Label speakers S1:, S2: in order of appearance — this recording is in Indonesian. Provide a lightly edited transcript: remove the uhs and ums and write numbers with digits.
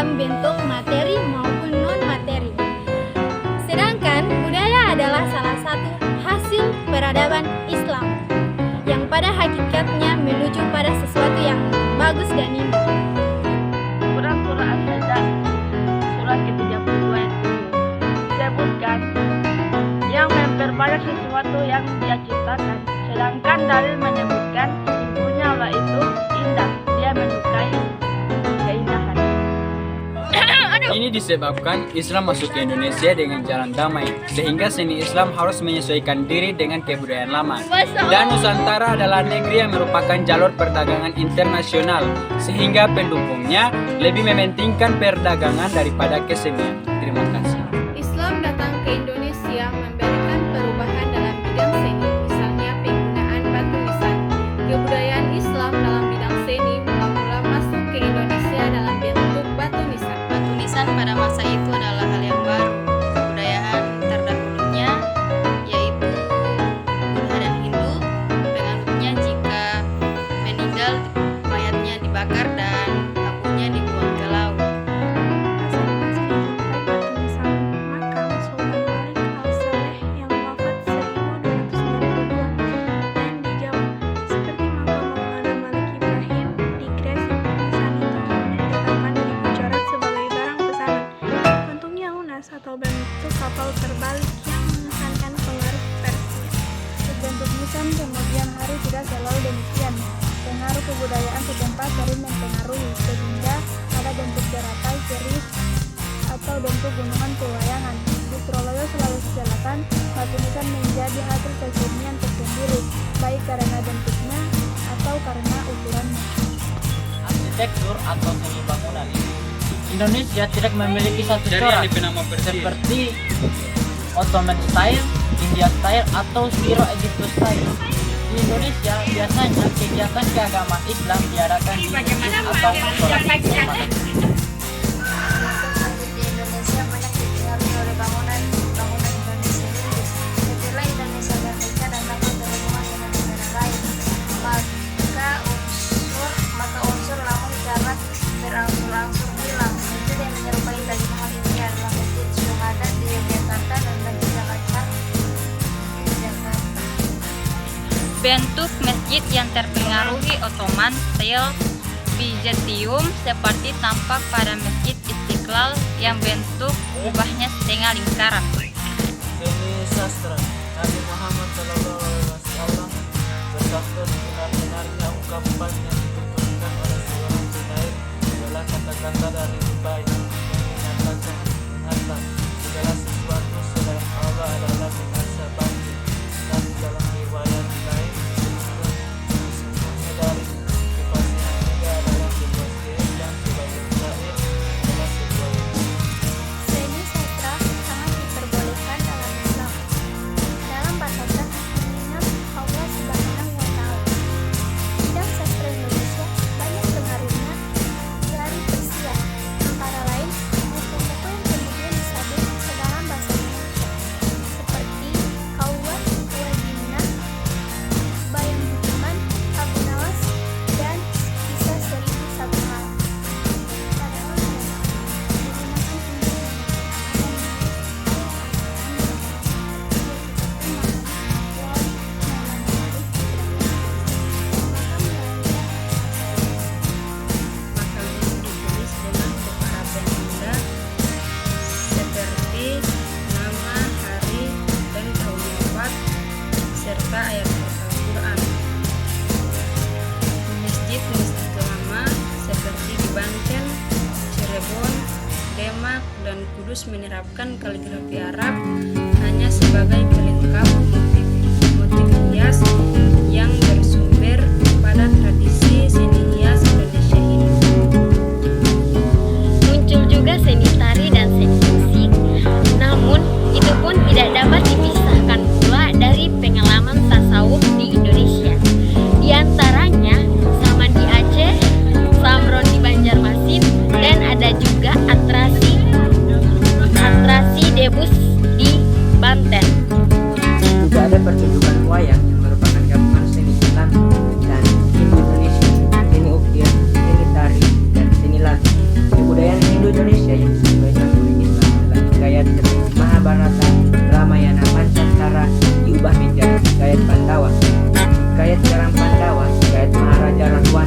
S1: dalam bentuk materi maupun non-materi. Sedangkan budaya adalah salah satu hasil peradaban Islam yang pada hakikatnya menuju pada sesuatu yang bagus dan indah.
S2: Quran Surah As-Sajdah Surah ke-32 ayat 7 disebutkan yang memperbanyak sesuatu yang Dia ciptakan, sedangkan dalil menyebutkan sesungguhnya Allah itu indah, Dia menyukai keindahan.
S3: Ini disebabkan Islam masuk ke Indonesia dengan jalan damai, sehingga seni Islam harus menyesuaikan diri dengan kebudayaan lama. Dan Nusantara adalah negeri yang merupakan jalur perdagangan internasional, sehingga pendukungnya lebih mementingkan perdagangan daripada kesenian. Terima kasih.
S4: Islam datang ke Indonesia memberikan perubahan dalam bidang seni, misalnya penggunaan batu nisan. Kebudayaan Islam dalam bidang seni mula-mula masuk ke Indonesia dalam bentuk batu nisan.
S5: Batu nisan pada masa itu adalah hal yang baru. Kebudayaan terdahulunya yaitu Buddha dan Hindu, penganutnya jika meninggal mayatnya dibakar dan abunya dibuang ke laut.
S6: Atau bentuk kapal terbalik yang mengesankan pengaruh Persia.
S7: Bentuk nisan kemudian hari tidak selalu demikian. Pengaruh kebudayaan setempat sering mempengaruhi, sehingga ada bentuk teratai, keris, atau bentuk gunungan pewayangan. Di Suralaya, Sulawesi Selatan, batu nisan menjadi hasil kesenian tersendiri, baik karena bentuknya atau karena ukurannya.
S8: Arsitektur atau seni bangunan Indonesia tidak memiliki satu corak seperti Ottoman style, India style, atau Syro-Egyptus style. Di Indonesia biasanya kegiatan keagamaan Islam diadakan di masjid atau sholat Jumat.
S9: Di Indonesia banyak dipengaruhi oleh bangunan Indonesia sendiri. Setelah Indonesia merdeka dan dapat berhubungan dengan negara lain, maka unsur lamun jarak berangsur-angsur hilang. Masjid yang menyerupai Taj Mahal ini adalah Masjid Syuhada di Yogyakarta dan Masjid Al-Azhar di Jakarta.
S5: Bentuk masjid yang terpengaruhi Ottoman style Bizantium seperti tampak pada Masjid Istiqlal yang bentuk kubahnya setengah lingkaran.
S8: Seni sastra Nabi Muhammad SAW bersabda sebenar-benarnya ungkapan yang dituturkan oleh seorang penyair adalah kata-kata dari baik yang menyatakan nyata segala sesuatu selain Allah adalah binasa bagi, dan dalam riwayat lain sesungguhnya dari kefasihan juga adalah sebuah syair dan sebagai syair adalah sebuah
S6: Seni sastra sangat diperbolehkan dalam Islam. Dalam batasan mengingat Allah Subhanahu wa Ta'ala. Bidang sastra Indonesia banyak pengaruhnya dari Persia, antara lain buku-buku yang kemudian disabit ke dalam bahasa Indonesia, seperti Kauwan, Wadinah, Bayang Budiman, Abu Nawas, dan Kisah Seribu Satu Malam. Pada awalnya, digunakan untuk
S5: Makanan ditulis dengan pengaraban Sunda seperti nama, hari, dan tahun wafat serta ayat Al-Quran. Masjid-masjid lama seperti di Banten, Cirebon, Demak, dan Kudus menerapkan kaligrafi Arab hanya sebagai pelengkap motif hias yang bersumber pada tradisi seni hias Indonesia ini.
S1: Muncul juga seni tari dan seni musik, namun itu pun tidak dapat dipisahkan pula dari pengalaman tasawuf di Indonesia. Di antaranya Saman di Aceh, Samron di Banjarmasin, dan ada juga atrasi Debus di Banten.
S10: Juga ada pertunjukan wayang yang merupakan gabungan seni Islam dan seni Indonesia, seni ukir, seni tari, dan seni lagu. Kebudayaan ini hindu Indonesia yang disesuaikan oleh Islam adalah hikayat seperti Mahabharata, Ramayana, Pancasara diubah menjadi hikayat Pandawa, hikayat Karang Pandawa, hikayat Maharaja Rahwana,